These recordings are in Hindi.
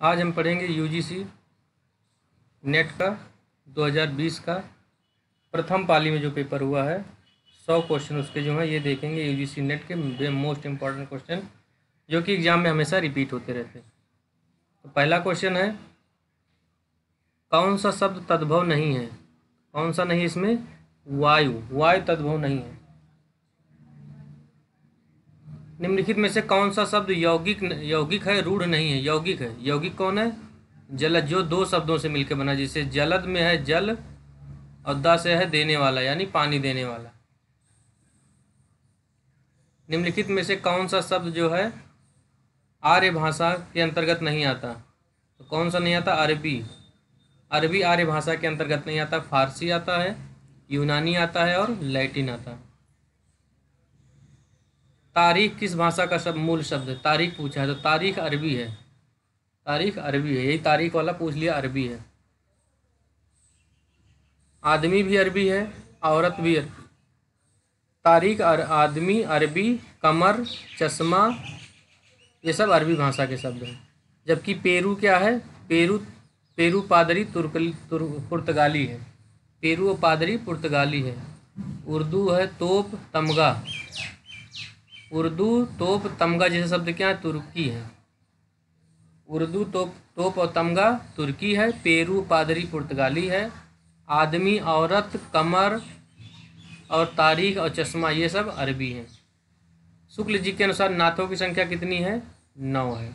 आज हम पढ़ेंगे यूजीसी नेट का 2020 का प्रथम पाली में जो पेपर हुआ है 100 क्वेश्चन उसके जो है ये देखेंगे। यूजीसी नेट के मोस्ट इम्पॉर्टेंट क्वेश्चन जो कि एग्जाम में हमेशा रिपीट होते रहते हैं। तो पहला क्वेश्चन है, कौन सा शब्द तद्भव नहीं है? कौन सा नहीं? इसमें वायु तद्भव नहीं है। निम्नलिखित में से कौन सा शब्द यौगिक है, रूढ़ नहीं है? यौगिक है। यौगिक कौन है? जलद, जो दो शब्दों से मिलकर बना, जैसे जलद में है जल और द से है देने वाला, यानी पानी देने वाला। निम्नलिखित में से कौन सा शब्द जो है आर्य भाषा के अंतर्गत नहीं आता? तो कौन सा नहीं आता? अरबी। अरबी आर्य भाषा के अंतर्गत नहीं आता। फारसी आता है, यूनानी आता है और लैटिन आता है। तारीख किस भाषा का मूल शब्द है? तारीख पूछा है तो तारीख अरबी है। तारीख अरबी है, यही तारीख वाला पूछ लिया, अरबी है। आदमी भी अरबी है, औरत भी अरबी। तारीख आदमी, अरबी, कमर, चश्मा, ये सब अरबी भाषा के शब्द हैं। जबकि पेरू क्या है? पेरू पादरी पुर्तगाली है। पेरू और पादरी पुर्तगाली है। उर्दू है तोप, तमगा। उर्दू तोप तमगा जैसे शब्द क्या है? तुर्की है। उर्दू तोप और तमगा तुर्की है। पेरू पादरी पुर्तगाली है। आदमी, औरत, कमर और तारीख और चश्मा ये सब अरबी हैं। शुक्ल जी के अनुसार नाथों की संख्या कितनी है? 9 है।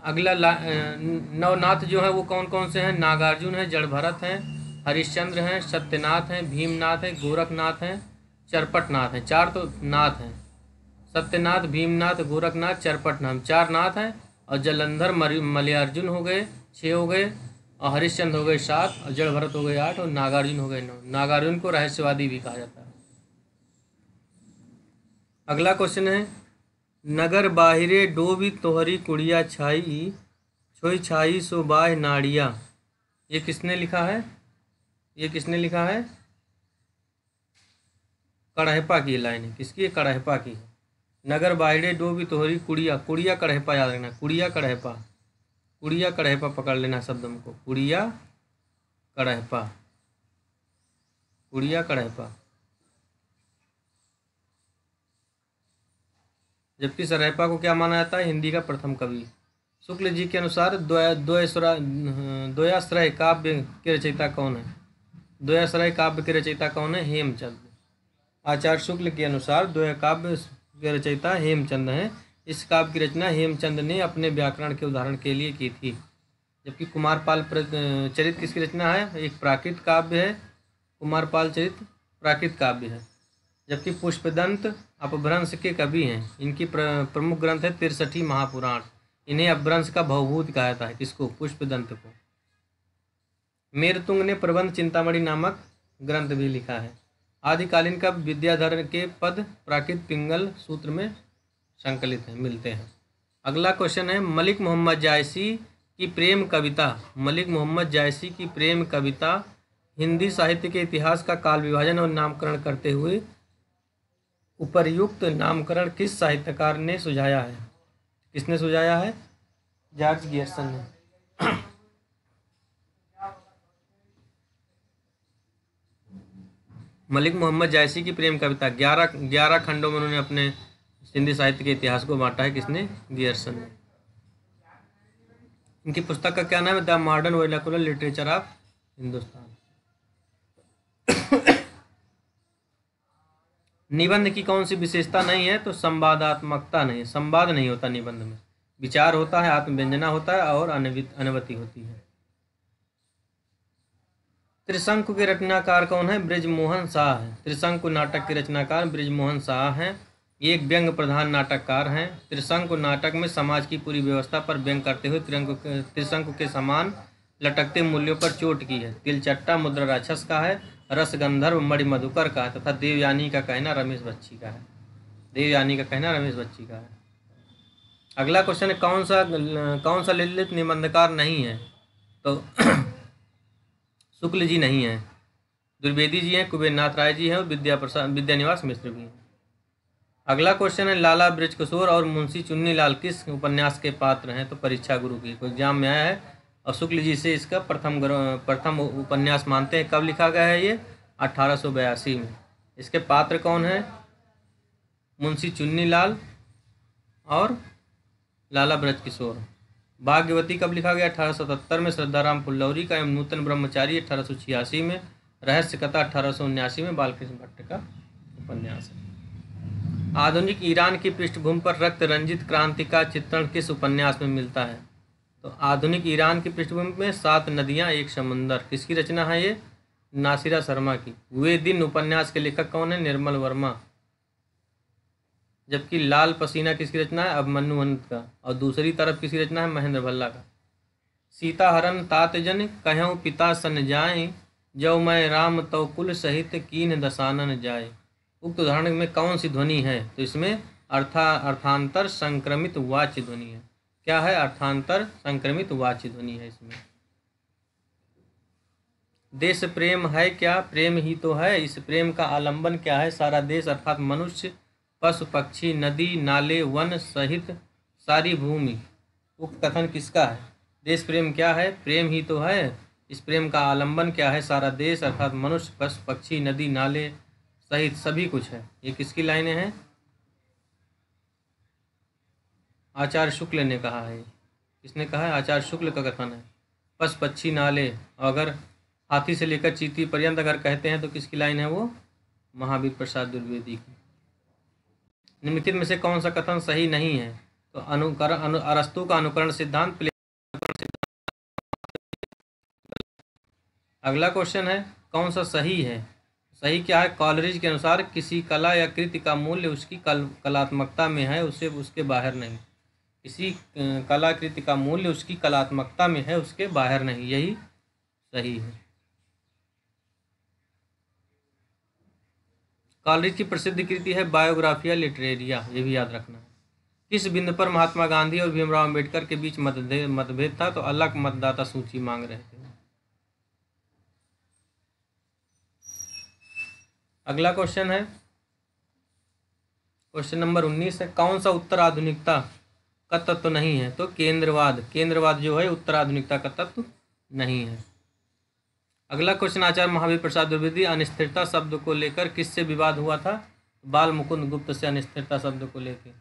अगला नौ नाथ जो है वो कौन कौन से हैं? नागार्जुन है, जड़भरत हैं, हरिश्चंद्र हैं, सत्यनाथ हैं, भीमनाथ हैं, गोरखनाथ हैं, चरपटनाथ हैं। 4 तो नाथ हैं। सत्यनाथ, भीमनाथ, गोरखनाथ, चरपटनाथ, 4 नाथ हैं। और जलंधर मलयार्जुन हो गए 6 हो गए, और हरिश्चंद्र हो गए 7, और जड़भरत हो गए 8, और नागार्जुन हो गए 9। नागार्जुन को रहस्यवादी भी कहा जाता है। अगला क्वेश्चन है, नगर बाहिरे डोबी तोहरी कुड़िया छाई, छोई छाई सो बाह नाड़िया। ये किसने लिखा है? ये किसने लिखा है? कड़हपा की लाइन है। किसकी? कड़हपा की है। नगर बाहिरे डोबी तोहरी कुड़िया, कुड़िया कड़हपा याद रखना, कुड़िया कड़हपा। कुड़िया कड़हपा पकड़ लेना शब्द हमको, कुड़िया कड़हपा, कुड़िया कड़हपा। जबकि सरहपा को क्या माना जाता है? हिंदी का प्रथम कवि। शुक्ल जी के अनुसार द्वयाश्रय काव्य के रचयिता कौन है? द्वयाश्रय काव्य के रचयिता कौन है? हेमचंद। आचार्य शुक्ल के अनुसार द्वय काव्य के रचयिता हेमचंद हैं। इस काव्य की रचना हेमचंद ने अपने व्याकरण के उदाहरण के लिए की थी। जबकि कुमारपाल चरित किसकी रचना है? एक प्राकृत काव्य है। कुमारपाल चरित प्राकृत काव्य है। जबकि पुष्पदंत अपभ्रंश के कवि हैं। इनकी प्रमुख ग्रंथ है 63 महापुराण। इन्हें अपभ्रंश का भवभूत कहा जाता है। किसको? पुष्पदंत को। मेरतुंग ने प्रबंध चिंतामणि नामक ग्रंथ भी लिखा है। आदिकालीन का विद्याधर के पद प्राकृत पिंगल सूत्र में संकलित हैं, मिलते हैं। अगला क्वेश्चन है, मलिक मोहम्मद जायसी की प्रेम कविता। मलिक मोहम्मद जायसी की प्रेम कविता हिंदी साहित्य के इतिहास का काल विभाजन और नामकरण करते हुए उपर्युक्त नामकरण किस साहित्यकार ने सुझाया है? किसने सुझाया है? जॉर्ज गियर्सन ने। मलिक मोहम्मद जायसी की प्रेम कविता 11 खंडों में उन्होंने अपने हिंदी साहित्य के इतिहास को बांटा है। किसने? गियर्सन ने। इनकी पुस्तक का क्या नाम है? The modern vernacular literature of Hindustan. निबंध की कौन सी विशेषता नहीं है? तो संवादात्मकता नहीं। संवाद नहीं होता निबंध में, विचार होता है, आत्मव्यंजना होता है और अनवति होती है। त्रिशंकु के रचनाकार कौन है? बृजमोहन शाह है। त्रिशंकु नाटक के रचनाकार बृजमोहन शाह हैं। ये एक व्यंग प्रधान नाटककार हैं। त्रिशंकु नाटक में समाज की पूरी व्यवस्था पर व्यंग करते हुए त्रिशंकु के समान लटकते मूल्यों पर चोट की है। तिलचट्टा मुद्रा राक्षस का है, रसगंधर्व मणि मधुकर का है तथा देवयानी का कहना रमेश बच्ची का है। देवयानी का कहना रमेश बच्ची का है। अगला क्वेश्चन है, कौन सा ललित निबंधकार नहीं है? तो शुक्ल जी नहीं है, द्विवेदी जी हैं, कुबेरनाथ राय जी हैं और विद्यानिवास मिश्र भी हैं। अगला क्वेश्चन है, लाला बृजकिशोर और मुंशी चुन्नीलाल किस उपन्यास के पात्र हैं? तो परीक्षा गुरु की, कोई एग्जाम में आया है और शुक्ल जी से इसका प्रथम उपन्यास मानते हैं। कब लिखा गया है ये? 1882 में। इसके पात्र कौन है? मुंशी चुन्नीलाल और लाला बृजकिशोर। भाग्यवती कब लिखा गया? 1877 में। श्रद्धाराम फुल्लौरी का एवं नूतन ब्रह्मचारी 1886 में। रहस्य कथा 1879 में बालकृष्ण भट्ट का उपन्यास है। आधुनिक ईरान की पृष्ठभूमि पर रक्त रंजित क्रांति का चित्रण किस उपन्यास में मिलता है? तो आधुनिक ईरान की पृष्ठभूमि में 7 नदियां एक समुंदर, किसकी रचना है ये? नासिरा शर्मा की। वे दिन उपन्यास के लेखक कौन है? निर्मल वर्मा। जबकि लाल पसीना किसकी रचना है? अभिमन्यु अनंत का। और दूसरी तरफ किसकी रचना है? महेंद्र भल्ला का। सीताहरण तात जन कहूँ पिता सन जाए, जौ मैं राम तव कुल सहित कीन दसानन जाए। उक्त उदाहरण में कौन सी ध्वनि है? तो इसमें अर्थांतर संक्रमित वाच्य ध्वनि है। क्या है? अर्थांतर संक्रमित वाच्य ध्वनि है इसमें। देश प्रेम है क्या? प्रेम ही तो है। इस प्रेम का आलंबन क्या है? सारा देश अर्थात मनुष्य, पशु पक्षी, नदी नाले, वन सहित सारी भूमि। उक्त कथन किसका है? देश प्रेम क्या है? प्रेम ही तो है। इस प्रेम का आलंबन क्या है? सारा देश अर्थात मनुष्य, पशु पक्षी, नदी नाले सहित सभी कुछ है। ये किसकी लाइनें हैं? आचार्य शुक्ल ने कहा है। किसने कहा है? आचार्य शुक्ल का कथन है। पशु पक्षी नाले, अगर हाथी से लेकर चींटी पर्यंत अगर कहते हैं तो किसकी लाइन है वो? महावीर प्रसाद द्विवेदी की। निम्नलिखित में से कौन सा कथन सही नहीं है? तो अरस्तु का अनुकरण सिद्धांत। अगला क्वेश्चन है, कौन सा सही है? सही क्या है? कॉलरिज के अनुसार किसी कला या कृति का मूल्य उसकी कलात्मकता में है, उसे उसके बाहर नहीं। किसी कलाकृति का मूल्य उसकी कलात्मकता में है, उसके बाहर नहीं। यही सही है। कॉलरिज की प्रसिद्ध कृति है बायोग्राफिया लिटरेरिया, ये भी याद रखना है। किस बिंदु पर महात्मा गांधी और भीमराव अम्बेडकर के बीच मतभेद था? तो अलग मतदाता सूची मांग रहे थे। अगला क्वेश्चन है, क्वेश्चन नंबर 19 है, कौन सा उत्तर आधुनिकता का तत्व नहीं है? तो केंद्रवाद। केंद्रवाद जो है उत्तर आधुनिकता का तत्व नहीं है। अगला क्वेश्चन, आचार्य महावीर प्रसाद द्विवेदी अनिस्थिरता शब्द को लेकर किससे विवाद हुआ था? बाल मुकुंद गुप्त से अनिस्थिरता शब्द को लेकर।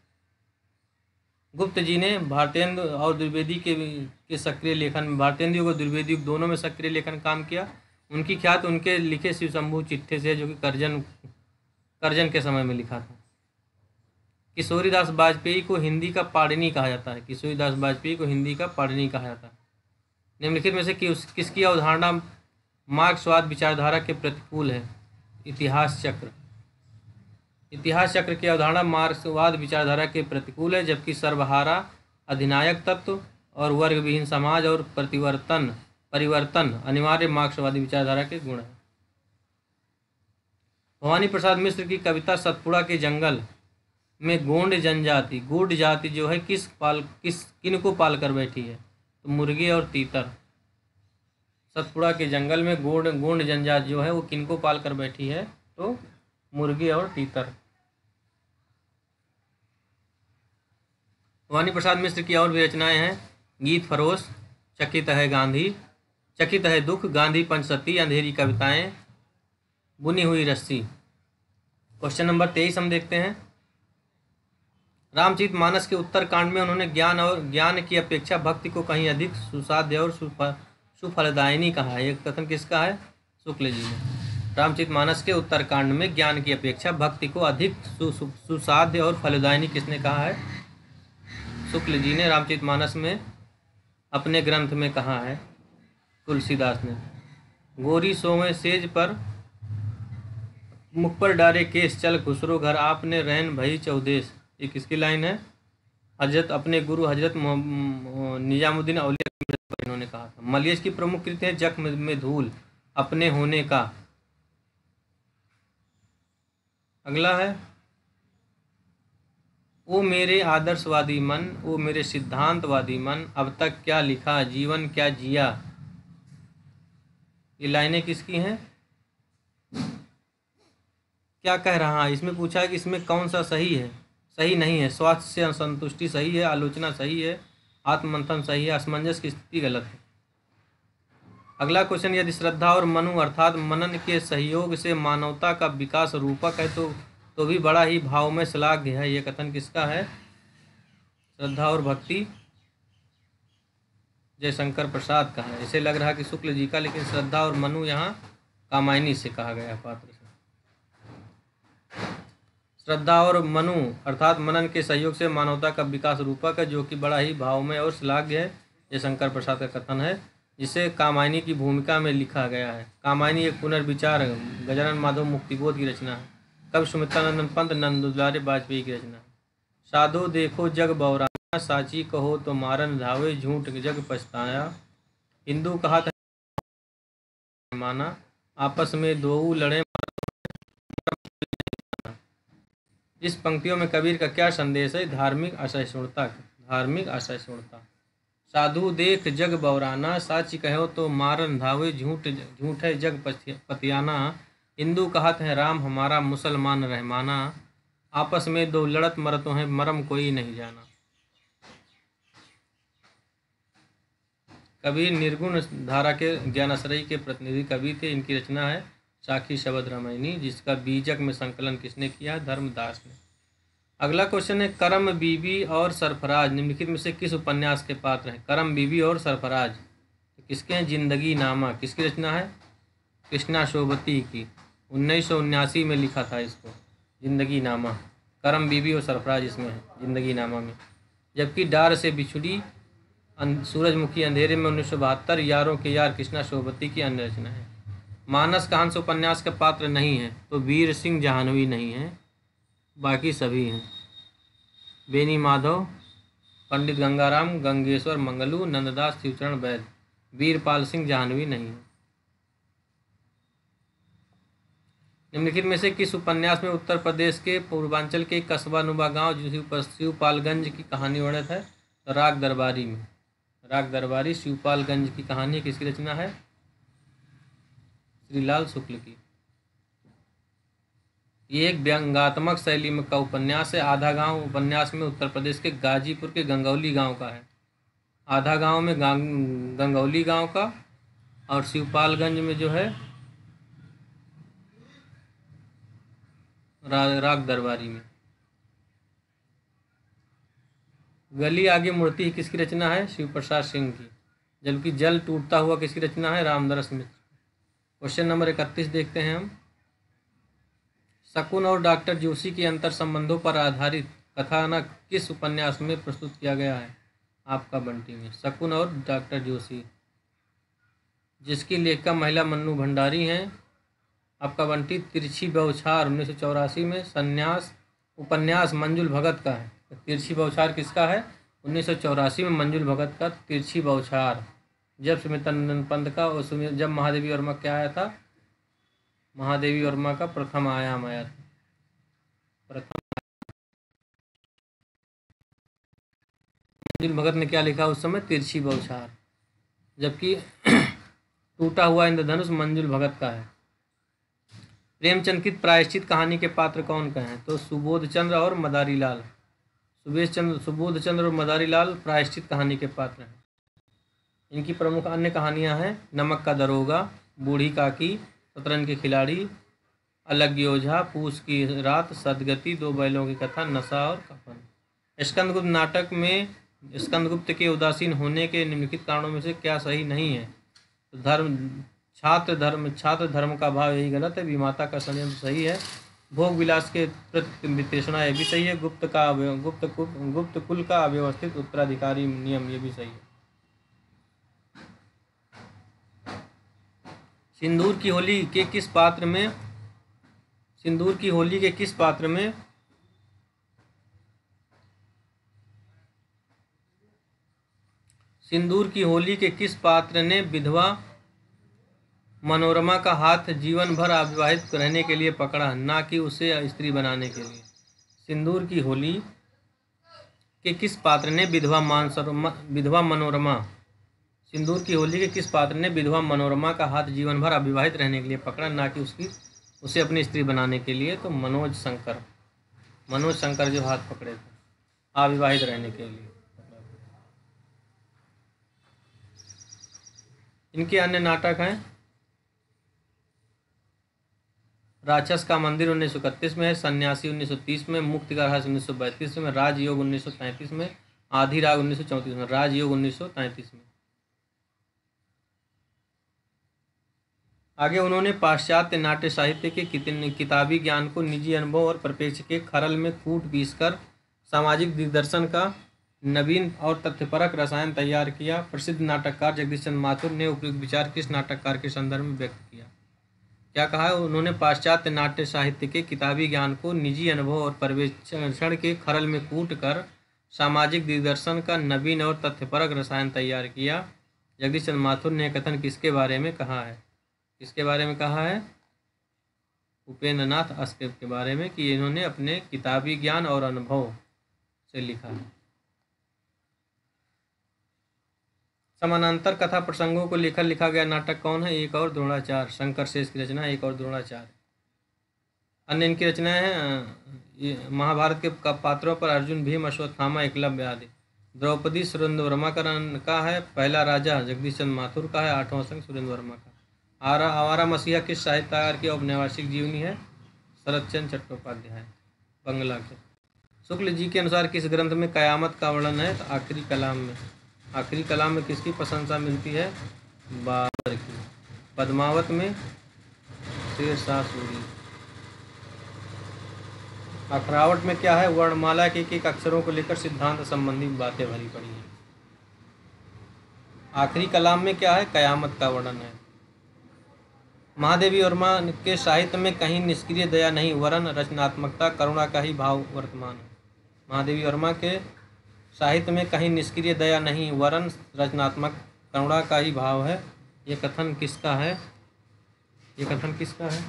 गुप्त जी ने भारतेंदु और द्विवेदी के सक्रिय लेखन में, भारतेंदु और द्विवेदी दोनों में सक्रिय लेखन काम किया। उनकी ख्याति उनके लिखे शिव शंभू चिट्ठे से, जो कि करजन के समय में लिखा था। किशोरीदास वाजपेयी को हिंदी का पाणिनि कहा जाता है। किशोरीदास वाजपेयी को हिंदी का पाणिनि कहा जाता है। निम्नलिखित में से किसकी अवधारणा मार्क्सवाद विचारधारा के प्रतिकूल है? इतिहास चक्र। इतिहास चक्र की अवधारणा मार्क्सवाद विचारधारा के प्रतिकूल है, जबकि सर्वहारा, अधिनायक तत्व और वर्गविहीन समाज और परिवर्तन अनिवार्य मार्क्सवादी विचारधारा के गुण हैं। भवानी प्रसाद मिश्र की कविता सतपुड़ा के जंगल में गोंड जनजाति, गूढ़ जाति जो है किनको पाल कर बैठी है? तो मुर्गे और तीतर। सतपुड़ा के जंगल में गोंड जनजाति जो है वो किनको पाल कर बैठी है? तो मुर्गे और तीतर। भवानी प्रसाद मिश्र की और भी रचनाएं हैं, गीत फरोश, चकित है गांधी, चकित है दुख, गांधी पंचसती, अंधेरी कविताएं, बुनी हुई रस्सी। क्वेश्चन नंबर 23 हम देखते हैं, रामचरितमानस के उत्तर कांड में उन्होंने ज्ञान की अपेक्षा भक्ति को कहीं अधिक सुसाध्य और सुफलदायिनी कहा है। ये कथन किसका है? शुक्ल जी ने। रामचरितमानस के उत्तर कांड में ज्ञान की अपेक्षा भक्ति को अधिक सुसाध्य और फलदायिनी किसने कहा है? शुक्ल जी ने रामचरितमानस में अपने ग्रंथ में कहा है। तुलसीदास ने, गोरी सोवे सेज पर मुख पर डारे केस, चल खुसरो घर आपने रहन भई चौदेश। ये किसकी लाइन है? अपने गुरु हजरत निजामुद्दीन औलिया इन्होंने कहा था। मलियस की प्रमुख कृति है जख्म में धूल, अपने होने का। अगला है, ओ मेरे आदर्शवादी मन, ओ मेरे सिद्धांतवादी मन, अब तक क्या लिखा, जीवन क्या जिया। ये लाइनें किसकी हैं? क्या कह रहा है? इसमें पूछा है कि इसमें कौन सा सही है? सही नहीं है, स्वास्थ्य से असंतुष्टि सही है, आलोचना सही है, आत्ममंथन सही है, असमंजस की स्थिति गलत है। अगला क्वेश्चन, यदि श्रद्धा और मनु अर्थात मनन के सहयोग से मानवता का विकास रूपक है तो भी बड़ा ही भाव में श्लाघ्य है। यह कथन किसका है? श्रद्धा और भक्ति जयशंकर प्रसाद का है। इसे लग रहा है कि शुक्ल जी का, लेकिन श्रद्धा और मनु यहाँ कामायनी से कहा गया पात्र से। श्रद्धा और मनु अर्थात मनन के सहयोग से मानवता का विकास रूपक है, जो कि बड़ा ही भावमय और श्लाघ्य है। जयशंकर प्रसाद का कथन है, जिसे कामायनी की भूमिका में लिखा गया है। कामायनी एक पुनर्विचार गजानन माधव मुक्तिबोध की रचना है। कवि सुमित्रानंदन पंत नंद दुलारे वाजपेयी की रचना है। साधो देखो जग बौराना, साची कहो तो मारन धावे, झूठ जग पछताया, हिंदू कहा था माना, आपस में दो लड़े। इस पंक्तियों में कबीर का क्या संदेश है? धार्मिक असहिष्णुता। धार्मिक असहिष्णुता। साधु देख जग बौराना, साची कहो तो मारन धावे, झूठ है जग पतियाना, हिंदू कहत है राम हमारा, मुसलमान रहमाना, आपस में दो लड़त मरतों हैं, मरम कोई नहीं जाना। कबीर निर्गुण धारा के ज्ञानाश्रयी के प्रतिनिधि कवि थे। इनकी रचना है साखी शब्द रामायणी, जिसका बीजक में संकलन किसने किया? धर्मदास ने। अगला क्वेश्चन है, करम बीबी और सरफराज निम्नलिखित में से किस उपन्यास के पात्र हैं? करम बीबी और सरफराज किसके हैं? जिंदगी नामा। किसकी रचना है? कृष्णा शोभती की। 1979 में लिखा था इसको, जिंदगी नामा। करम बीबी और सरफराज इसमें है, जिंदगी नामा में। जबकि डार से बिछुड़ी सूरजमुखी अंधेरे में 1972, यारों के यार कृष्णा शोभती की अन्य रचना है। मानस का हंस उपन्यास के पात्र नहीं है तो वीर सिंह जाह्नवी नहीं है, बाकी सभी हैं। बेनी माधव, पंडित गंगाराम, गंगेश्वर मंगलू, नंददास, शिवचरण वैद्य। वीरपाल सिंह जाह्नवी नहीं है। निम्नलिखित में से किस उपन्यास में उत्तर प्रदेश के पूर्वांचल के कस्बा नुमा गांव शिवपालगंज की कहानी वर्णित है? तो राग दरबारी में। राग दरबारी शिवपालगंज की कहानी किसकी रचना है? श्रीलाल शुक्ल की। ये एक व्यंग्यात्मक शैली में का उपन्यास है। आधा गांव उपन्यास में उत्तर प्रदेश के गाजीपुर के गंगौली गांव का है। आधा गांव में गंगौली गांव का, और शिवपालगंज में जो है राग दरबारी में। गली आगे मुड़ती है किसकी रचना है? शिव प्रसाद सिंह की। जबकि जल टूटता हुआ किसकी रचना है? रामदरस मिश्र। क्वेश्चन नंबर 31 देखते हैं हम। शकुन और डॉक्टर जोशी के अंतर संबंधों पर आधारित कथानक किस उपन्यास में प्रस्तुत किया गया है? आपका बंटी में। शकुन और डॉक्टर जोशी, जिसकी लेखिका महिला मन्नू भंडारी हैं। आपका बंटी तिरछी बौछार 1984 में। संन्यास उपन्यास मंजुल भगत का है। तिरछी बौछार किसका है? 1984 में मंजुल भगत का तिरछी बौछार। जब सुमित्रानंदन पंत का, और जब महादेवी वर्मा क्या आया था? महादेवी वर्मा का प्रथम आयाम आया था। मंजुल भगत ने क्या लिखा उस समय? तिरछी बौछार। जबकि टूटा हुआ इंद्रधनुष मंजुल भगत का है। प्रेमचंद की प्रायश्चित कहानी के पात्र कौन कहे हैं? तो सुबोध चंद्र और मदारी लाल। सुबोध चंद्र और मदारी लाल प्रायश्चित कहानी के पात्र हैं। इनकी प्रमुख अन्य कहानियां हैं नमक का दरोगा, बूढ़ी काकी, शतरंज के खिलाड़ी, अलग योझा, पूस की रात, सदगति, दो बैलों की कथा, नशा और कफन। स्कंदगुप्त नाटक में स्कंदगुप्त के उदासीन होने के निम्नलिखित कारणों में से क्या सही नहीं है? तो छात्र धर्म का भाव यही गलत है। विमाता का षड्यंत्र सही है। भोग विलास के प्रति वितृष्णा ये भी सही है। गुप्त कुल का अव्यवस्थित उत्तराधिकारी नियम ये भी सही है। सिंदूर की होली के किस पात्र में सिंदूर की होली के किस पात्र में सिंदूर की होली के किस पात्र ने विधवा मनोरमा का हाथ जीवन भर अविवाहित रहने के लिए पकड़ा, ना कि उसे स्त्री बनाने के लिए? सिंदूर की होली के किस पात्र ने विधवा मनोरमा सिंदूर की होली के किस पात्र ने विधवा मनोरमा का हाथ जीवन भर अविवाहित रहने के लिए पकड़ा, ना कि उसे अपनी स्त्री बनाने के लिए? तो मनोज मनोज शंकर जो हाथ पकड़े थे अविवाहित रहने के लिए। इनके अन्य नाटक हैं राक्षस का मंदिर 1931 में है, सन्यासी 1930 में, मुक्ति का रहस्य 1932 में, राजयोग 1933 में, आधी राग 1934 में, राजयोग 1933 में। आगे उन्होंने पाश्चात्य नाट्य साहित्य के किताबी ज्ञान को निजी अनुभव और परिप्रेक्ष्य के खरल में कूट पीसकर सामाजिक दिग्दर्शन का नवीन और तथ्यपरक रसायन तैयार किया। प्रसिद्ध नाटककार जगदीश चंद्र माथुर ने उपयुक्त विचार किस नाटककार के संदर्भ में व्यक्त किया? क्या कहा है उन्होंने? पाश्चात्य नाट्य साहित्य के किताबी ज्ञान को निजी अनुभव और पर्यवेक्षण के खरल में कूट कर सामाजिक दिग्दर्शन का नवीन और तथ्यपरक रसायन तैयार किया। जगदीश चंद्र माथुर ने कथन किसके बारे में कहा है? किसके बारे में कहा है? उपेंद्र नाथ अस्केप के बारे में, कि इन्होंने अपने किताबी ज्ञान और अनुभव से लिखा है। समानांतर कथा प्रसंगों को लेकर लिखा गया नाटक कौन है? एक और द्रोणाचार्य, शंकर शेष की रचना एक और द्रोणाचार्य। अन्य इनकी रचनाएं हैं महाभारत के पात्रों पर अर्जुन, भीम, अश्वत्थामा, एकलव्य आदि। द्रौपदी सुरेंद्र वर्मा का है। पहला राजा जगदीश चंद्र माथुर का है। आठवां संग सुरेंद्र वर्मा का। आवारा मसीहा किस साहित्यकार की औपन्यासिक जीवनी है? शरतचंद्र चट्टोपाध्याय, बंगला के। शुक्ल जी के अनुसार किस ग्रंथ में कयामत का वर्णन है? तो आखिरी कलाम में। आखिरी कलाम में किसकी प्रशंसा मिलती है? बाबर की। पद्मावत में शेरशाह सूरी। अखरावट में क्या है? वर्णमाला के एक अक्षरों को लेकर सिद्धांत संबंधी बातें भरी पड़ी हैं। आखिरी कलाम में क्या है? कयामत का वर्णन है। महादेवी वर्मा के साहित्य में कहीं निष्क्रिय दया नहीं, वरन रचनात्मकता करुणा का ही भाव वर्तमान है। महादेवी वर्मा के साहित्य में कहीं निष्क्रिय दया नहीं, वरन रचनात्मक करुणा का ही भाव है। ये कथन किसका है? ये कथन किसका है?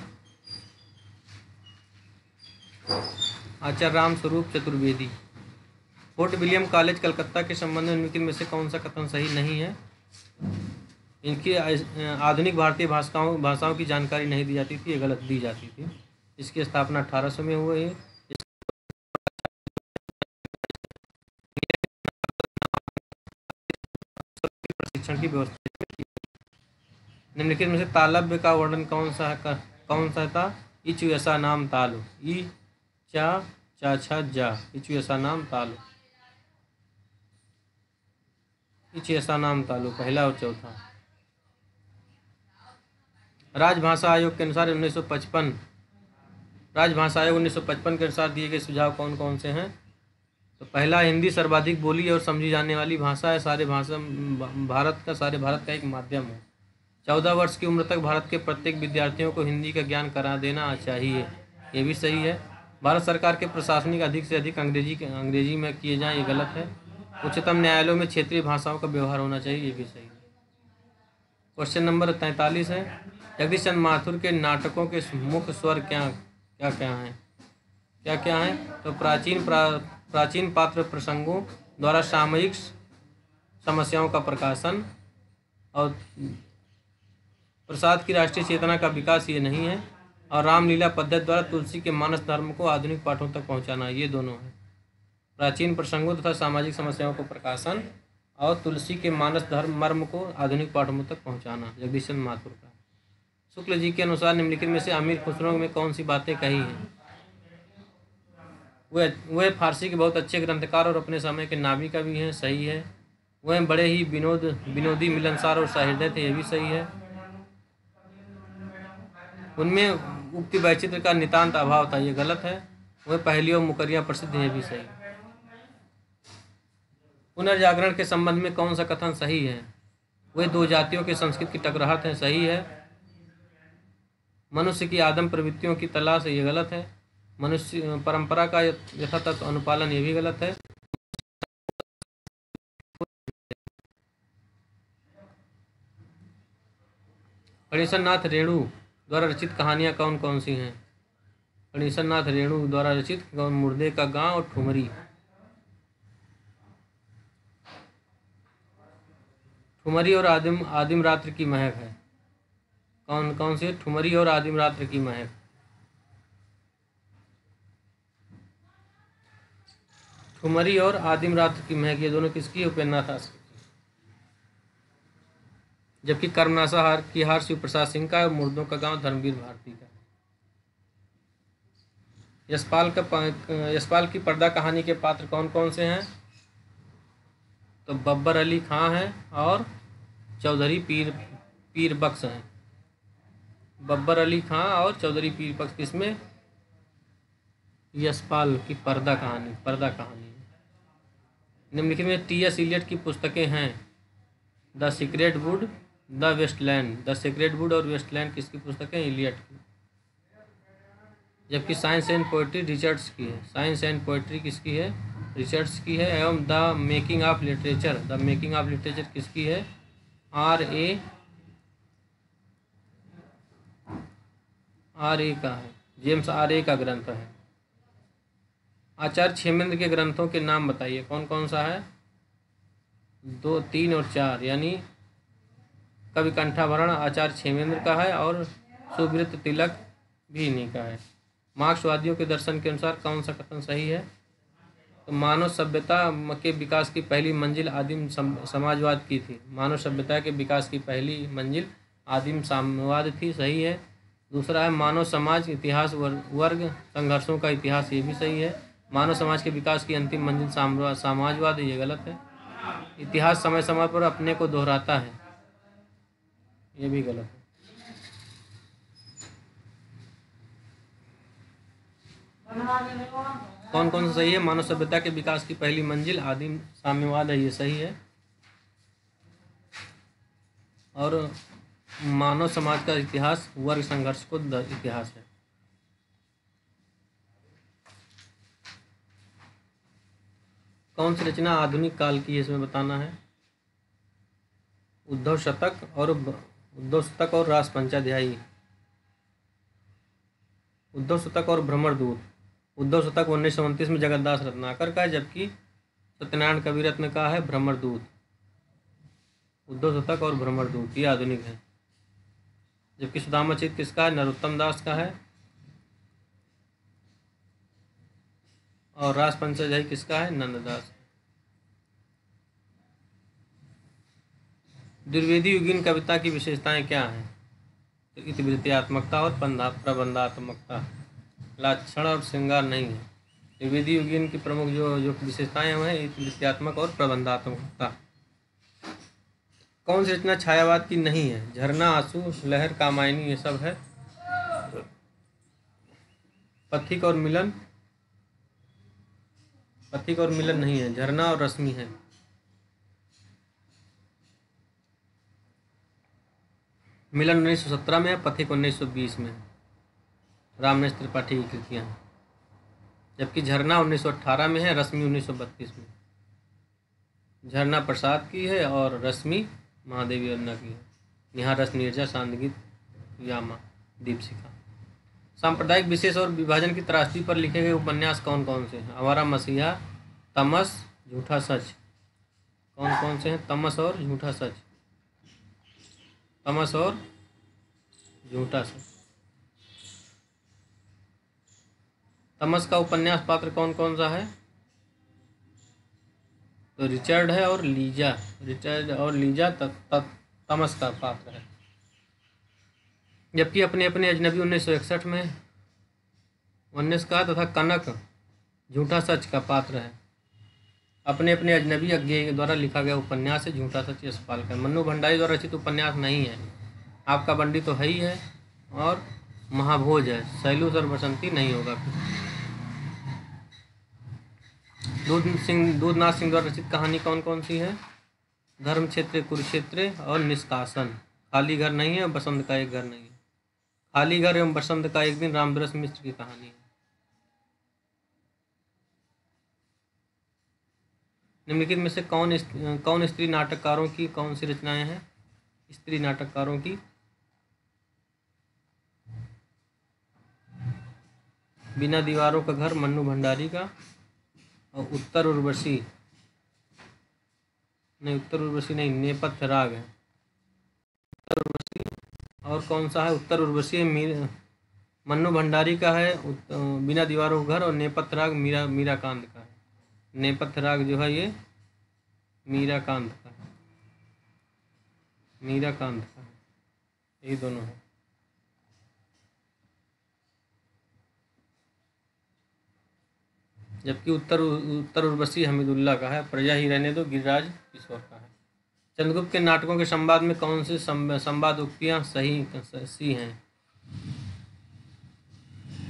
आचार्य Ram Swaroop Chaturvedi. Fort William college Calcutta के संबंध में निम्नलिखित में से कौन सा कथन सही नहीं है? इनकी आधुनिक भारतीय भाषाओं की जानकारी नहीं दी जाती थी, ये गलत दी जाती थी। इसकी स्थापना 1800 में हुई है। प्रशिक्षण की व्यवस्था। निम्नलिखित में से तालव्य का वर्णन कौन सा था? इचु ऐसा नाम तालु, ई चा चा छा जा, इचु ऐसा नाम तालु, इचु ऐसा नाम तालु, पहला और चौथा। राजभाषा आयोग के अनुसार 1955 राजभाषा आयोग 1955 के अनुसार दिए गए सुझाव कौन कौन से हैं? तो पहला, हिंदी सर्वाधिक बोली और समझी जाने वाली भाषा है। सारे भारत का एक माध्यम है। 14 वर्ष की उम्र तक भारत के प्रत्येक विद्यार्थियों को हिंदी का ज्ञान करा देना चाहिए, ये भी सही है। भारत सरकार के प्रशासनिक अधिक से अधिक अंग्रेजी में किए जाएँ, ये गलत है। उच्चतम न्यायालयों में क्षेत्रीय भाषाओं का व्यवहार होना चाहिए, ये भी सही है। क्वेश्चन नंबर 43 है, जगदीश चंद्र माथुर के नाटकों के मुख्य स्वर क्या क्या हैं? तो प्राचीन पात्र प्रसंगों द्वारा सामयिक समस्याओं का प्रकाशन और प्रसाद की राष्ट्रीय चेतना का विकास, ये नहीं है। और रामलीला पद्धति द्वारा तुलसी के मानस धर्म को आधुनिक पाठों तक पहुंचाना, ये दोनों है। प्राचीन प्रसंगों तथा सामाजिक समस्याओं को प्रकाशन और तुलसी के मानस धर्म मर्म को आधुनिक पाठों तक पहुंचाना, जगदीश चंद्र माथुर का। शुक्ल जी के अनुसार निम्नलिखित में से अमीर खुसरो में कौन सी बातें कही हैं? वह फारसी के बहुत अच्छे ग्रंथकार और अपने समय के नाविक भी हैं, सही है। वह बड़े ही विनोदी, मिलनसार और सहृदय थे, यह भी सही है। उनमें उक्ति वैचित्र का नितांत अभाव था, ये गलत है। वह पहेली और मुकरियाँ प्रसिद्ध, ये भी सही। पुनर्जागरण के संबंध में कौन सा कथन सही है? वे दो जातियों के संस्कृति की टकराहट है, सही है। मनुष्य की आदम प्रवृत्तियों की तलाश है, ये गलत है। मनुष्य परंपरा का यथातथ अनुपालन, ये भी गलत है। गणेश नाथ रेणु द्वारा रचित कहानियाँ कौन कौन सी हैं? गणेश नाथ रेणु द्वारा रचित मुर्दे का गांव और ठुमरी। ठुमरी और आदिम रात्र की महक है। कौन कौन सी? ठुमरी और आदिम रात्र की महक। ठुमरी और आदिम रात्र की महक, ये दोनों किसकी उपन्यास, जबकि कर्मनाशा हार की हार शिव प्रसाद सिंह का और मुर्दों का गांव धर्मवीर भारती का। यशपाल की पर्दा कहानी के पात्र कौन कौन से हैं? तो बब्बर अली खां हैं और चौधरी पीर बख्श हैं। बब्बर अली खां और चौधरी पीर बख्श किसमें? यशपाल की पर्दा कहानी। निम्नलिखित में टी.एस. इलियट की पुस्तकें हैं? The secret wood, the wasteland. The secret wood और वेस्टलैंड किसकी पुस्तकें? इलियट की। जबकि साइंस एंड पोइट्री रिचर्ड्स की है। साइंस एंड पोइट्री किसकी है? रिचर्ड्स की है। एवं द मेकिंग ऑफ लिटरेचर किसकी है? आर ए का है, जेम्स आर.ए. का ग्रंथ है। आचार्य क्षेमेंद्र के ग्रंथों के नाम बताइए, कौन कौन सा है? 2, 3 और 4, यानी कवि कंठाभरण आचार्य क्षेमेंद्र का है और सुब्रत तिलक भी इन्हीं का है। मार्क्सवादियों के दर्शन के अनुसार कौन सा कथन सही है? तो मानव सभ्यता के विकास की पहली मंजिल आदिम समाजवाद की थी। मानव सभ्यता के विकास की पहली मंजिल आदिम साम्यवाद थी, सही है। दूसरा है मानव समाज इतिहास वर्ग संघर्षों का इतिहास, ये भी सही है। मानव समाज के विकास की अंतिम मंजिल समाजवाद है, ये गलत है। इतिहास समय समय पर अपने को दोहराता है, ये भी गलत है। कौन कौन सा सही है? मानव सभ्यता के विकास की पहली मंजिल आदिम साम्यवाद है, ये सही है। और मानव समाज का इतिहास वर्ग संघर्ष को इतिहास है। कौन सी रचना आधुनिक काल की है, इसमें बताना है। उद्धव शतक और रास पंचाध्यायी। उद्धव शतक और भ्रमरदूत। उद्धव शतक 1929 में जगन्नाथ रत्नाकर का है, जबकि सत्यनारायण कविरत्न का है भ्रमरदूत। उद्धव शतक और भ्रमरदूत ये आधुनिक है। जबकि सुदामाचित किसका है? नरोत्तम दास का है। और रास पंचाध्यायी किसका है? नंददास। द्विवेदी युगीन कविता की विशेषताएं क्या हैं? तो इतिवृत्त्यात्मकता और प्रबंधात्मकता, लक्षण और श्रृंगार नहीं है। द्विवेदी युगीन की प्रमुख जो विशेषताएं हैं इतिवृत्त्यात्मक और प्रबंधात्मकता। कौन सी रचना छायावाद की नहीं है? झरना, आंसू, लहर, कामायनी, ये सब है। पथिक और मिलन नहीं है, झरना और रश्मि है। मिलन 1917 में है, पथिक 1920 में है। रामनेश त्रिपाठी की कृतियाँ हैं। जबकि झरना 1918 में है, रश्मि 1932 में। झरना प्रसाद की है और रश्मि महादेवी अन्ना की है। यहाँ रस नीरजा, सांदगीत, यामा, दीपशिखा। सांप्रदायिक विशेष और विभाजन की त्रासदी पर लिखे गए उपन्यास कौन कौन से हैं? हमारा मसीहा, तमस, झूठा सच। कौन कौन से हैं? तमस और झूठा सच। तमस और झूठा सच। तमस का उपन्यास पात्र कौन कौन सा है? तो रिचर्ड है और लीजा। तमस का पात्र है। जबकि अपने अपने अजनबी 1961 में 19 का तथा कनक झूठा सच का पात्र है। अपने अपने अजनबी अज्ञेय द्वारा लिखा गया उपन्यास है झूठा सच, यशपाल का। मन्नू भंडारी द्वारा रचित उपन्यास नहीं है। आपका बंडी तो है ही है और महाभोज है। सैलूस और बसंती नहीं होगा। दूधनाथ सिंह द्वारा रचित कहानी कौन कौन सी है? धर्म क्षेत्र, कुरुक्षेत्र और निष्कासन। खाली घर नहीं है, बसंत का एक घर नहीं है। खाली घर एवं बसंत का एक दिन रामदरस मिश्र की कहानी है। निम्नलिखित में से कौन स्त्री नाटककारों की कौन सी रचनाएं हैं? स्त्री नाटककारों की बिना दीवारों का घर मन्नू भंडारी का, और उत्तर उर्वशी नहीं, नेपथ्य राग है उत्तर उर्वशी। और कौन सा है? उत्तर उर्वशी मन्नू भंडारी का है, बिना दीवारों का घर, और नेपथ्य राग मीराकांत का है। नेपथ्य राग जो है ये मीराकांत का है, मीराकांत का है, यही दोनों है। जबकि उत्तर उर्वशी हमीदुल्लाह का है, प्रजा ही रहने दो गिरिराज किशोर का है। चंद्रगुप्त के नाटकों के संवाद में कौन सी संवाद उक्तियाँ सी हैं?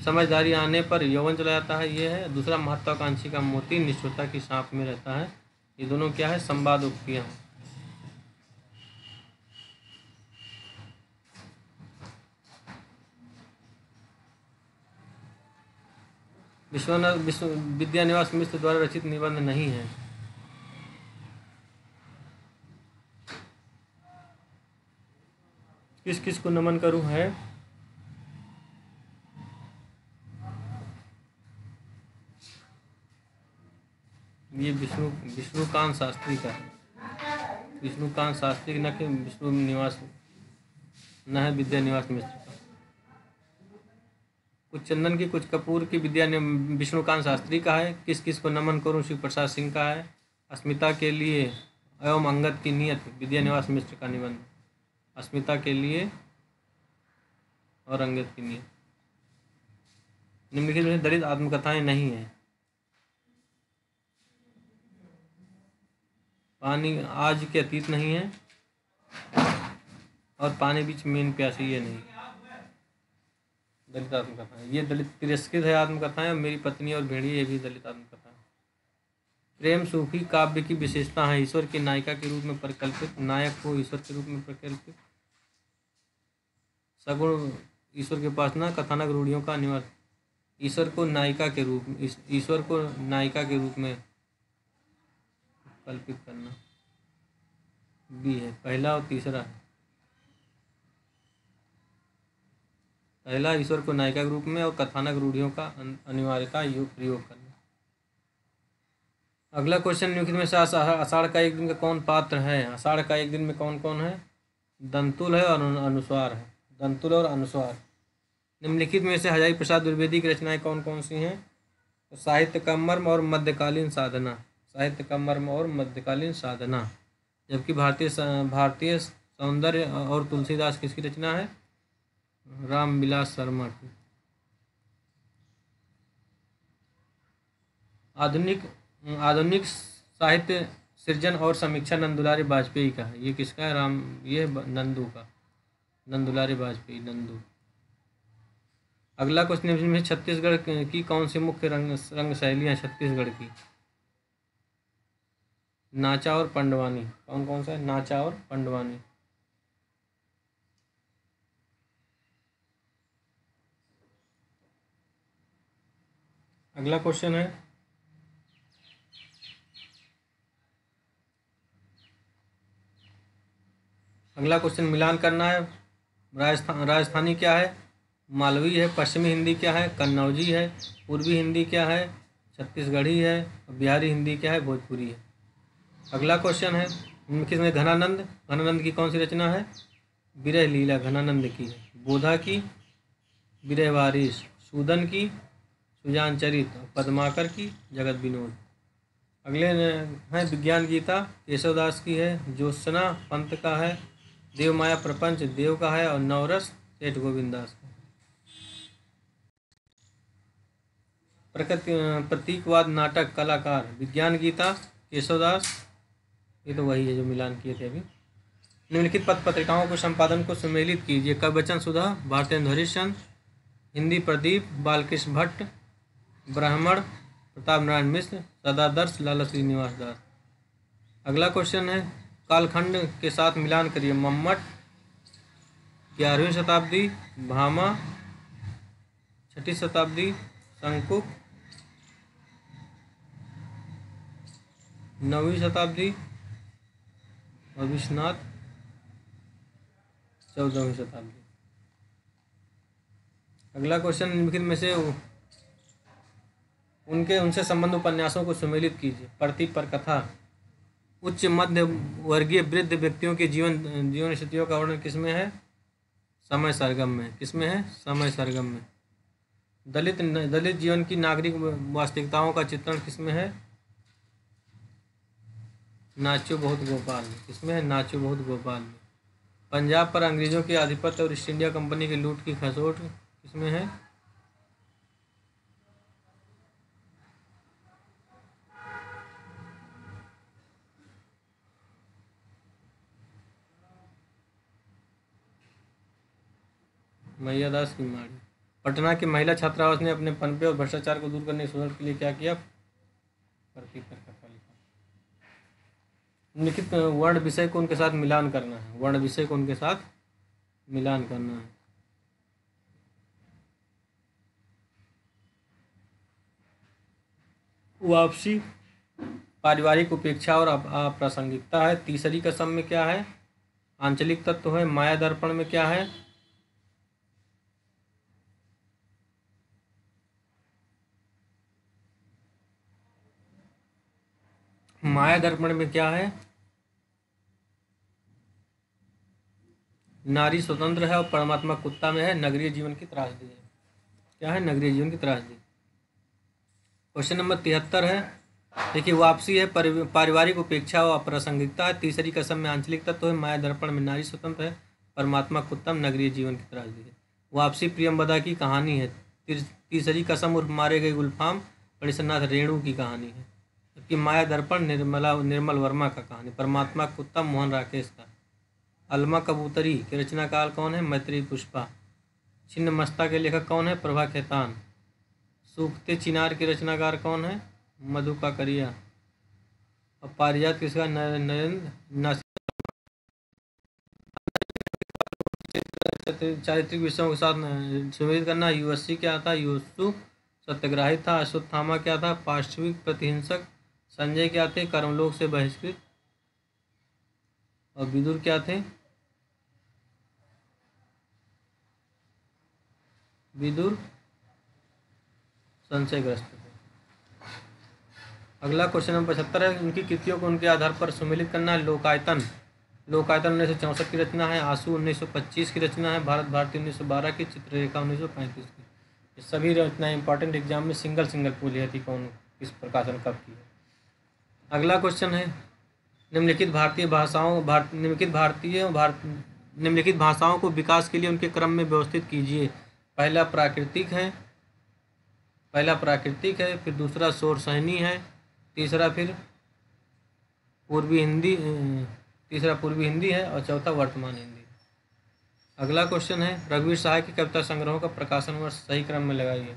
समझदारी आने पर यौवन चला जाता है, ये है। दूसरा, महत्वाकांक्षी का मोती निष्ठुरता की सांप में रहता है, ये दोनों क्या है? संवाद उक्तियाँ हैं। विद्यानिवास मिश्र द्वारा रचित निबंध नहीं है। किस किस को नमन करूं है? ये विष्णुकांत शास्त्री का है, विष्णुकांत शास्त्री न कि विष्णुनिवास, न है विद्यानिवास मिश्र का। कुछ चंदन की कुछ कपूर की विष्णुकांत शास्त्री का है। किस किस को नमन करूं शिव प्रसाद सिंह का है। अस्मिता के लिए एवं अंगद की नियत विद्यानिवास मिश्र का निबंध। अस्मिता के लिए और अंगद की नियत। निम्नलिखित में दलित आत्मकथाएं नहीं है। पानी आज के अतीत नहीं है, और पानी बीच मेन प्यासी ये नहीं। दलित आत्मकथाएं, ये दलित तिरस्कृत है आत्मकथाएं। मेरी पत्नी और भेड़िए, ये भी दलित आत्मकथाएं। प्रेम सूफी काव्य की विशेषता है। ईश्वर की नायिका के रूप में परिकल्पित, नायक को ईश्वर के रूप में परिकल्पित, सगुण ईश्वर की उपासना, कथानक रूढ़ियों का निवास। ईश्वर को नायिका के रूप में कल्पित करना भी है। पहला और तीसरा है। पहला ईश्वर को नायिका के रूप में, और कथानक रूढ़ियों का अनिवार्यता प्रयोग करना। अगला क्वेश्चन, निम्नलिखित में से आषाढ़ का एक दिन का कौन पात्र है? आषाढ़ का एक दिन में कौन कौन है? दंतुल है और अनुस्वार है। दंतुल और अनुस्वार। निम्नलिखित में से हजारी प्रसाद द्विवेदी की रचनाएं कौन कौन सी हैं? तो साहित्य का मर्म और मध्यकालीन साधना। साहित्य का मर्म और मध्यकालीन साधना। जबकि भारतीय सौंदर्य और तुलसीदास किसकी रचना है? रामविलास शर्मा की। आधुनिक साहित्य सृजन और समीक्षा नंदुलारी वाजपेयी का है। ये किसका है? ये नंदू का, नंदुलारी वाजपेयी, नंदू। अगला क्वेश्चन में छत्तीसगढ़ की कौन सी मुख्य रंग शैलियाँ छत्तीसगढ़ की? नाचा और पंडवानी। कौन कौन सा है? नाचा और पंडवानी। अगला क्वेश्चन है, मिलान करना है। राजस्थानी क्या है? मालवी है। पश्चिमी हिंदी क्या है? कन्नौजी है। पूर्वी हिंदी क्या है? छत्तीसगढ़ी है। बिहारी हिंदी क्या है? भोजपुरी है। अगला क्वेश्चन है, किसमें घनानंद की कौन सी रचना है? विरह लीला घनानंद की है। बोधा की विरह वारिस, सूदन की सुजान चरित, पद्माकर की जगत विनोद। अगले है विज्ञान गीता, केशवदास की है। ज्योत्सना पंत का है। देवमाया प्रपंच देव का है। और नवरस सेठ गोविंदास का। प्रतीकवाद नाटक कलाकार, विज्ञान गीता, केशवदास, ये तो वही है जो मिलान किए थे अभी। निम्नलिखित पत्रिकाओं को संपादन को सुमेलित कीजिए। कवचन सुधा, भारतेंदु हरिश्चंद्र, हिंदी प्रदीप, बालकृष्ण भट्ट, ब्राह्मण, प्रताप नारायण मिश्र, सदादर्श, लाला श्रीनिवास दास। अगला क्वेश्चन है, कालखंड के साथ मिलान करिए। मम्मट 11वीं शताब्दी, भामा 6ठी शताब्दी, शंकुक 9वीं शताब्दी, और विश्वनाथ 14वीं शताब्दी। अगला क्वेश्चन, निम्नलिखित में से उनसे संबंध उपन्यासों को सुमेलित कीजिए। प्रतिपर कथा, उच्च मध्य वर्गीय वृद्ध व्यक्तियों के जीवन स्थितियों का वर्णन किसमें है? समय सरगम में। किसमें है? समय सरगम में। दलित जीवन की नागरिक वास्तविकताओं का चित्रण किसमें है? नाचो बहुत गोपाल में। किसमें है? नाचो बहुत गोपाल में। पंजाब पर अंग्रेजों के आधिपत्य और ईस्ट इंडिया कंपनी की लूट की खसोट किसमें है? मैयादास की माड़ी। पटना की महिला छात्रावास ने अपने पनपे और भ्रष्टाचार को दूर करने की शोध के लिए क्या किया? भर्ती कर लिखा। निम्नलिखित वर्ण विषय को उनके साथ मिलान करना है। वर्ण विषय को उनके साथ मिलान करना है। वापसी, पारिवारिक उपेक्षा और अप्रासंगिकता है। तीसरी कसम में क्या है? आंचलिक तत्व है। माया दर्पण में क्या है? माया दर्पण में क्या है? नारी स्वतंत्र है। और परमात्मा कुत्ता में है नगरीय जीवन की त्रासदी है। क्या है? नगरीय जीवन की त्रासदी। क्वेश्चन नंबर 73 है। देखिए, वापसी है, पारिवारिक उपेक्षा और अप्रासंगिकता है। तीसरी कसम में आंचलिक तत्व है। माया दर्पण में नारी स्वतंत्र है। परमात्मा कुत्तम नगरीय जीवन की त्रासदी है। वापसी प्रियंवदा की कहानी है। तीसरी कसम उर्फ मारे गए गुलफाम पणिसनाथ रेणु की कहानी है। जबकि माया दर्पण निर्मल वर्मा का कहानी। परमात्मा कुत्तम मोहन राकेश का। अलमा कबूतरी के रचनाकार कौन है? मैत्रेयी पुष्पा। छिन्न मस्ता के लेखक कौन है? प्रभा खेतान। सूखते चिनार के रचनाकार कौन है? मधु काकरिया। और पारिजात किसका? नरेंद्र नासिर। चारित्रिक विषयों के साथ सुमेलित करना। यूएससी क्या था? यूसुफ सत्याग्रही था। अश्वत्थामा क्या था? पार्श्विक प्रतिहिंसक। संजय क्या थे? कर्मलोक से बहिष्कृत। और विदुर क्या थे? विदुर संशयग्रस्त थे। अगला क्वेश्चन नंबर 75 है। उनकी कृतियों को उनके आधार पर सुमेलित करना है। लोकायतन 1964 की रचना है। आंसू 1925 की रचना है। भारत भारती 1912 की। चित्ररेखा 1935 की। ये सभी रचनाएं इंपॉर्टेंट एग्जाम में सिंगल पूछी थी कौन किस प्रकाशन कब की है। अगला क्वेश्चन है। निम्नलिखित भाषाओं को विकास के लिए उनके क्रम में व्यवस्थित कीजिए। पहला प्राकृतिक है, फिर दूसरा शोरसहनी है, तीसरा पूर्वी हिंदी है, और चौथा वर्तमान हिंदी। अगला क्वेश्चन है। रघुवीर सहाय की कविता संग्रहों का प्रकाशन वर्ष सही क्रम में लगाइए।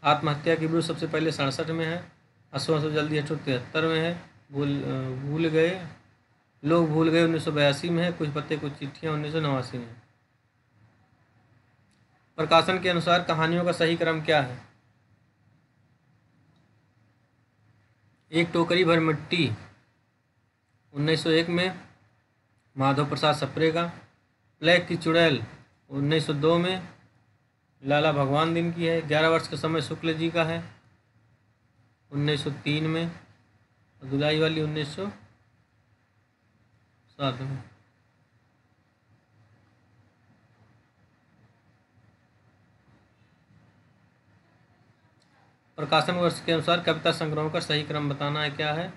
आत्महत्या की विरुद्ध सबसे पहले 67 में है। अश्वों से जल्दी हटो 73 में है। भूल गए लोग भूल गए 1982 में है। कुछ पत्ते कुछ चिट्ठियाँ 1989 में। प्रकाशन के अनुसार कहानियों का सही क्रम क्या है? एक टोकरी भर मिट्टी 1901 में, माधव प्रसाद सप्रे का। प्लेग की चुड़ैल 1902 में, लाला भगवान दिन की है। 11 वर्ष का समय शुक्ल जी का है 1903 में। धुलाई वाली 1907 में। प्रकाशन वर्ष के अनुसार कविता संग्रहों का सही क्रम बताना है। क्या है?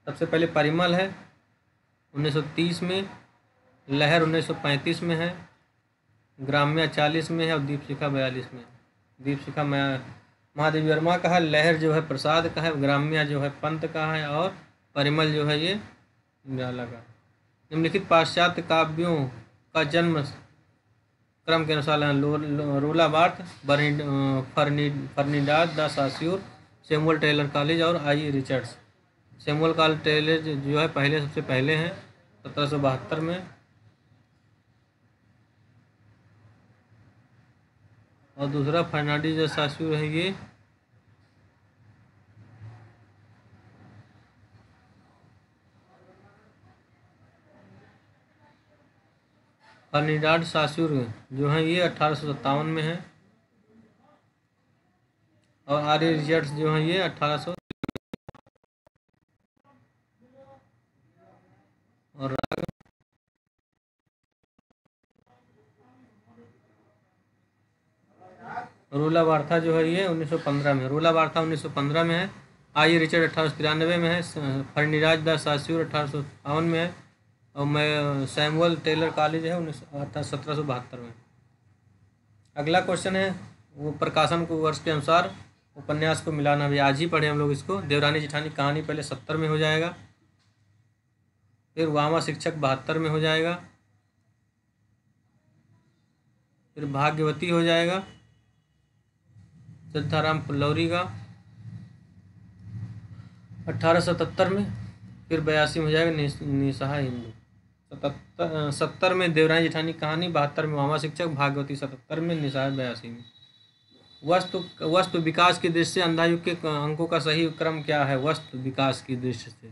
सबसे पहले परिमल है 1930 में, लहर 1935 में है, ग्राम्य 40 में है, और दीपशिखा 42 में। दीपशिखा महादेवी वर्मा का है, लहर जो है प्रसाद का है, ग्राम्य जो है पंत का है, और परिमल जो है ये निराला का। निम्नलिखित पाश्चात्य काव्यों का जन्म क्रम के अनुसार रोला Barthes, Ferdinand de Saussure, Samuel Taylor Coleridge और आई रिचर्ड्स। सैमुअल टेलर जो है सबसे पहले हैं 1772 में, और दूसरा फर्नांडिस द सास्यूर है ये फर्निडाड सास्यूर जो है ये 1857 में है, और आर्य रिचर्ड्स जो है ये 1800 और रोला रोला वार्था जो है ये 1915 में, रोला वार्था 1915 में है। आई रिचर्ड 1893 में है। फर्नीराज द सास्यूर 1858 में है। और मैं सैमुअल टेलर कॉलेज है 1772 में। अगला क्वेश्चन है वो प्रकाशन को वर्ष के अनुसार उपन्यास को मिलाना भी आज ही पढ़े हम लोग इसको। देवरानी जेठानी कहानी पहले 70 में हो जाएगा, फिर वामा शिक्षक 72 में हो जाएगा, फिर भाग्यवती हो जाएगा सिद्धाराम फुल्लौरी का 1877 में, फिर 82 में हो जाएगा निसहाय हिंदू। 70 में देवरानी जेठानी कहानी, 72 में वामा शिक्षक, भागवती 77 में, निसहाय 82 में। वस्तु विकास की दृष्टि से अंधायुग के अंकों का सही क्रम क्या है? वस्तु विकास की दृष्टि से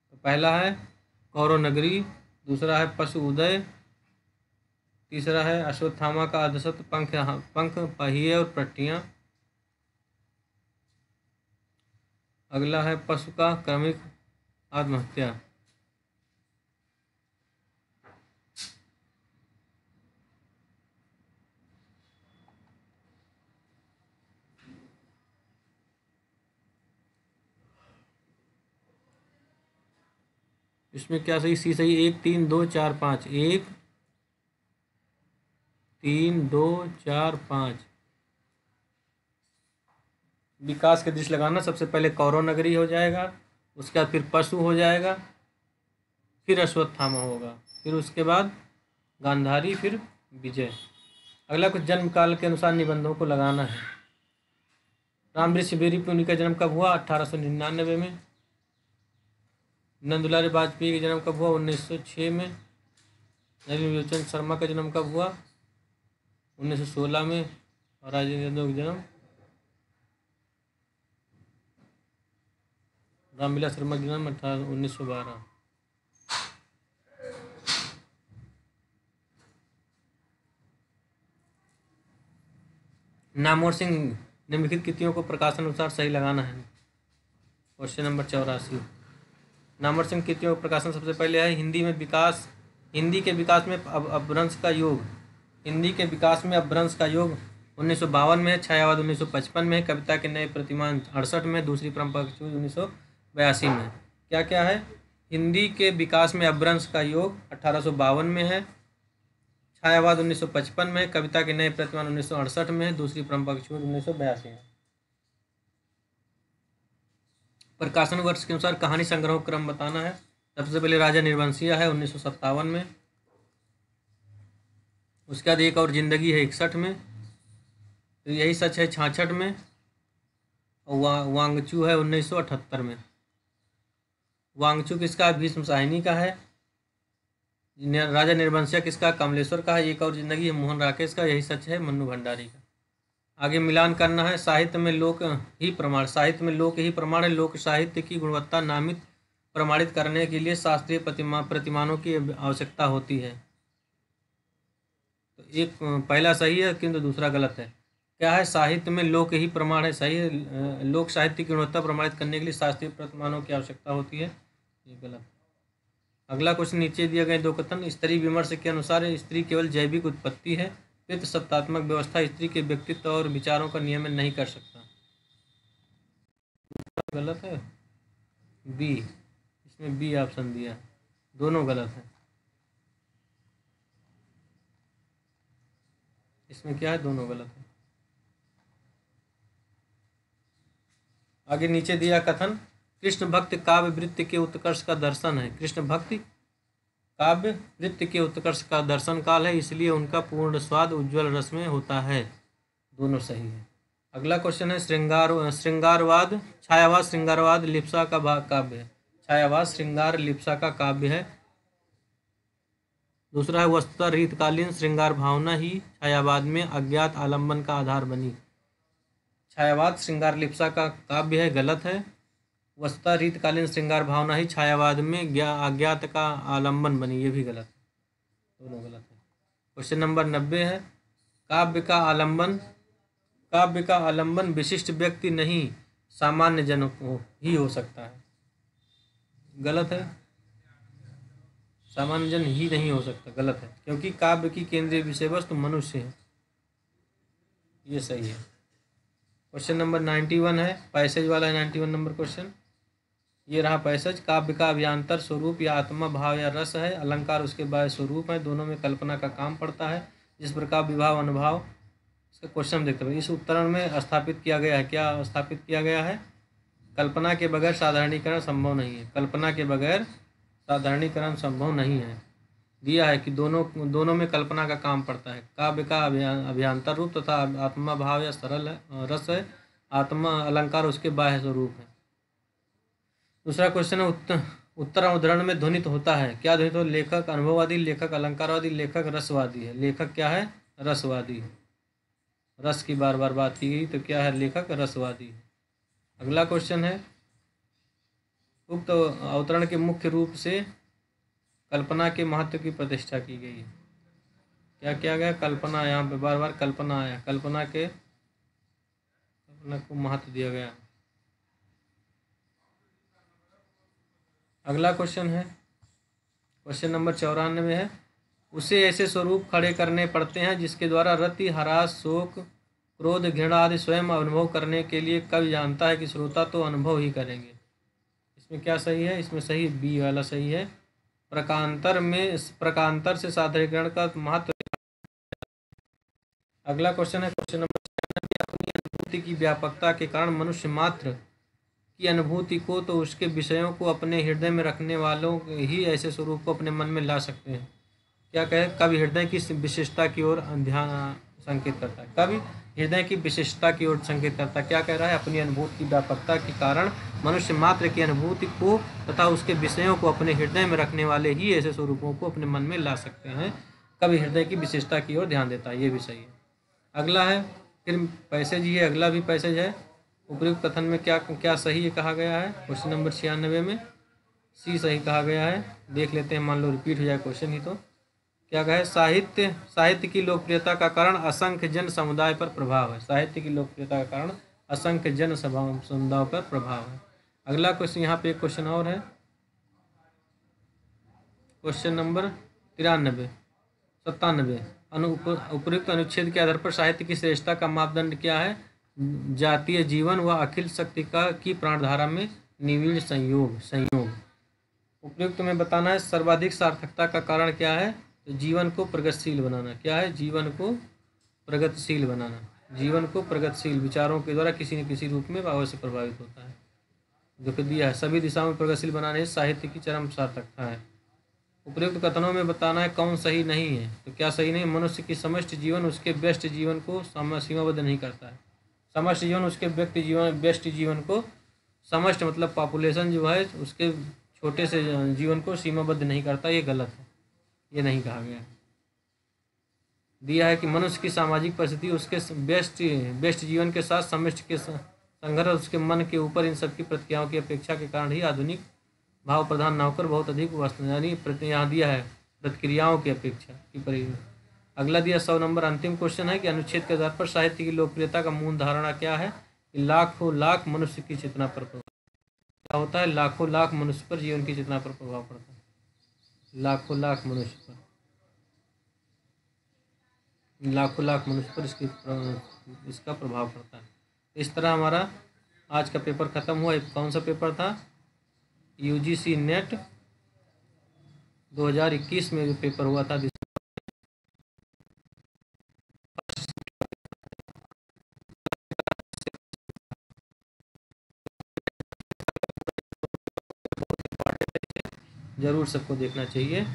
तो पहला है कौरव नगरी, दूसरा है पशु उदय, तीसरा है अश्वत्थामा का अर्धशत पंख पहिए और पट्टियां, अगला है पशु का क्रमिक आत्महत्या। इसमें क्या सही? सी सही। 1 3 2 4 5, 1 3 2 4 5। विकास के दृष्टि लगाना, सबसे पहले कौरव नगरी हो जाएगा, उसके बाद फिर पशु हो जाएगा, फिर अश्वत्थामा होगा, फिर उसके बाद गांधारी, फिर विजय। अगला कुछ जन्म काल के अनुसार निबंधों को लगाना है। रामवृक्ष बेरी पुनी का जन्म कब हुआ? 1899 में। नंदुलाल वाजपेयी का जन्म कब हुआ? 1906 में। नलिनी लोचन शर्मा का जन्म कब हुआ? 1916 में। और राजेंद्र यादव का जन्म रामविलास शर्मा का जन्म 1912। नामवर सिंह निम्नलिखित कृतियों को प्रकाशन अनुसार सही लगाना है। Question number 84। नामवर सिंह कृतियों का प्रकाशन सबसे पहले है हिंदी के विकास में अपभ्रंश का योग। हिंदी के विकास में अपभ्रंश का योग 1952 में, छायावाद 1955 में, कविता के नए प्रतिमान 68 में, दूसरी परंपरा 1982 में। क्या क्या है? हिंदी के विकास में अपभ्रंश का योग 1852 में है, छायावाद 1955 में, कविता के नए प्रतिमान 1968 में, दूसरी परंपरा 1982 में। प्रकाशन वर्ष के अनुसार कहानी संग्रह क्रम बताना है। सबसे पहले राजा निर्वंशिया है 1957 में, उसके बाद एक और जिंदगी है 61 में, तो यही सच है 66 में, और वांगचू है 1978 में। वांगचू किसका? भीष्म साहिनी का है। राजा निर्वंशिया किसका? कमलेश्वर का है। एक और जिंदगी है मोहन राकेश का, यही सच है मन्नू भंडारी का। आगे मिलान करना है। साहित्य में लोक ही प्रमाण है। लोक साहित्य की गुणवत्ता नामित प्रमाणित करने के लिए शास्त्रीय प्रतिमानों की आवश्यकता होती है। तो एक पहला सही है किंतु दूसरा गलत है। क्या है? साहित्य में लोक ही प्रमाण है, सही है। लोक साहित्य की गुणवत्ता प्रमाणित करने के लिए शास्त्रीय प्रतिमानों की आवश्यकता होती है, ये गलत है। अगला क्वेश्चन नीचे दिए गए 2 कथन स्त्री विमर्श के अनुसार स्त्री केवल जैविक उत्पत्ति है, पितृ सत्तात्मक व्यवस्था स्त्री के व्यक्तित्व और विचारों का नियमन नहीं कर सकता। गलत है। बी, इसमें बी ऑप्शन दिया, दोनों गलत है। इसमें क्या है? दोनों गलत है। आगे नीचे दिया कथन कृष्ण भक्ति काव्य वृत्ति के उत्कर्ष का दर्शन है। कृष्ण भक्ति काव्य वृत्ति के उत्कर्ष का दर्शन काल है, इसलिए उनका पूर्ण स्वाद उज्ज्वल रस में होता है। दोनों सही है। अगला क्वेश्चन है श्रृंगारवाद छायावाद श्रृंगारवाद लिप्सा का काव्य है। छायावाद श्रृंगार लिप्सा का काव्य है। दूसरा है वस्तुतः रीतकालीन श्रृंगार भावना ही छायावाद में अज्ञात आलम्बन का आधार बनी। छायावाद श्रृंगार लिप्सा का काव्य है, गलत है। वस्तुतः रीतकालीन श्रृंगार भावना ही छायावाद में अज्ञात का आलम्बन बनी, ये भी गलत है। दोनों गलत है। क्वेश्चन नंबर 90 है काव्य का आलम्बन विशिष्ट व्यक्ति नहीं सामान्य जन को ही हो सकता है। गलत है। सामान्य जन ही नहीं हो सकता, गलत है, क्योंकि काव्य की केंद्रीय विषय वस्तु मनुष्य है। ये सही है। क्वेश्चन नंबर 91 है, पैसेज वाला है 91 नंबर क्वेश्चन। ये रहा पैसेज। काव्य का अभियांतर स्वरूप या आत्मा भाव या रस है, अलंकार उसके बाह्य स्वरूप है, दोनों में कल्पना का काम पड़ता है। जिस प्रकार विभाव अनुभाव, इसका क्वेश्चन देखते हैं। इस उत्तरण में स्थापित किया गया है, क्या स्थापित किया गया है? कल्पना के बगैर साधारणीकरण संभव नहीं है। कल्पना के बगैर साधारणीकरण संभव नहीं है। दिया है कि दोनों में कल्पना का काम पड़ता है। काव्य का अभियांतर रूप तथा आत्मा भाव या सरल है, रस है, आत्मा अलंकार उसके बाह्य स्वरूप है। दूसरा क्वेश्चन है उत्तर उद्धरण में ध्वनित होता है, क्या ध्वनित हो? लेखक अनुभववादी, लेखक अलंकारवादी, लेखक रसवादी है। लेखक क्या है? रसवादी। रस की बार बार बात की गई तो क्या है? लेखक रसवादी। अगला क्वेश्चन है, उक्त अवतरण के मुख्य रूप से कल्पना के महत्व की प्रतिष्ठा की गई है। क्या किया गया? कल्पना, यहाँ पे बार बार कल्पना आया, कल्पना को महत्व दिया गया। अगला क्वेश्चन है, क्वेश्चन नंबर 94 है, उसे ऐसे स्वरूप खड़े करने पड़ते हैं जिसके द्वारा रति, हरास, शोक, क्रोध, घृणा आदि स्वयं अनुभव करने के लिए कवि जानता है कि श्रोता तो अनुभव ही करेंगे। इसमें क्या सही है? इसमें सही बी वाला सही है। प्रकांतर से साधारणीकरण का महत्व। अगला क्वेश्चन है, क्वेश्चन नंबर 96, अपनी अनुभूति की व्यापकता के कारण मनुष्य मात्र की अनुभूति को तो उसके विषयों को अपने हृदय में रखने वालों ही ऐसे स्वरूप को अपने मन में ला सकते हैं। क्या कहे? कवि हृदय की विशिष्टता की ओर ध्यान संकेत करता है। कवि हृदय की विशिष्टता की ओर संकेत करता है। क्या कह रहा है? अपनी अनुभूति की व्यापकता के कारण मनुष्य मात्र की अनुभूति को तथा उसके विषयों को अपने हृदय में रखने वाले ही ऐसे स्वरूपों को अपने मन में ला सकते हैं। कवि हृदय की विशिष्टता की ओर ध्यान देता है, ये भी सही है। अगला है, फिर पैसेज ही है, अगला भी पैसेज है। उपयुक्त कथन में क्या क्या सही कहा गया है? क्वेश्चन नंबर 96 में सी सही कहा गया है। देख लेते हैं, मान लो रिपीट हो जाए क्वेश्चन ही तो। क्या कहे? साहित्य की लोकप्रियता का कारण असंख्य जन समुदाय पर प्रभाव है। साहित्य की लोकप्रियता का कारण असंख्य जन समुदाय पर प्रभाव है। अगला क्वेश्चन, यहाँ पे एक क्वेश्चन और है, क्वेश्चन नंबर 97। उपयुक्त अनुच्छेद के आधार पर साहित्य की श्रेष्ठता का मापदंड क्या है? जातीय जीवन व अखिल शक्ति की प्राणधारा में निविड़ संयोग। उपयुक्त में बताना है, सर्वाधिक सार्थकता का कारण क्या है? तो जीवन को प्रगतिशील बनाना। क्या है? जीवन को प्रगतिशील बनाना। जीवन को प्रगतिशील विचारों के द्वारा किसी न किसी रूप में अवश्य प्रभावित होता है। जो कि दिया है, सभी दिशाओं में प्रगतिशील बनाने साहित्य की चरम सार्थकता है। उपयुक्त कथनों में बताना है कौन सही नहीं है। तो क्या सही नहीं? मनुष्य की समष्टि जीवन उसके व्यष्टि जीवन को सीमाबद्ध नहीं करता है। समष्टि जीवन उसके व्यष्टि जीवन को, समष्टि मतलब पॉपुलेशन जो है, उसके छोटे से जीवन को सीमाबद्ध नहीं करता। ये गलत है, ये नहीं कहा गया है। दिया है कि मनुष्य की सामाजिक परिस्थिति उसके व्यष्टि जीवन के साथ समष्टि के संघर्ष उसके मन के ऊपर इन सबकी प्रतिक्रियाओं की अपेक्षा के कारण ही आधुनिक भाव प्रधान न होकर बहुत अधिक वस्तु, यानी यहाँ दिया है प्रतिक्रियाओं की अपेक्षा की। अगला दिया 100 नंबर अंतिम क्वेश्चन है कि अनुच्छेद के आधार पर साहित्य की लोकप्रियता का मूल धारणा क्या है? कि लाखों लाख मनुष्य की चेतना पर प्रभाव। क्या होता है? लाखों लाख मनुष्य पर, जीवन की चेतना पर प्रभाव पड़ता है। लाखों लाख मनुष्य पर, लाखों लाख मनुष्य पर इसका प्रभाव पड़ता है। इस तरह हमारा आज का पेपर खत्म हुआ। एक कौन सा पेपर था? यूजीसी नेट 2021 में जो पेपर हुआ था, जरूर सबको देखना चाहिए।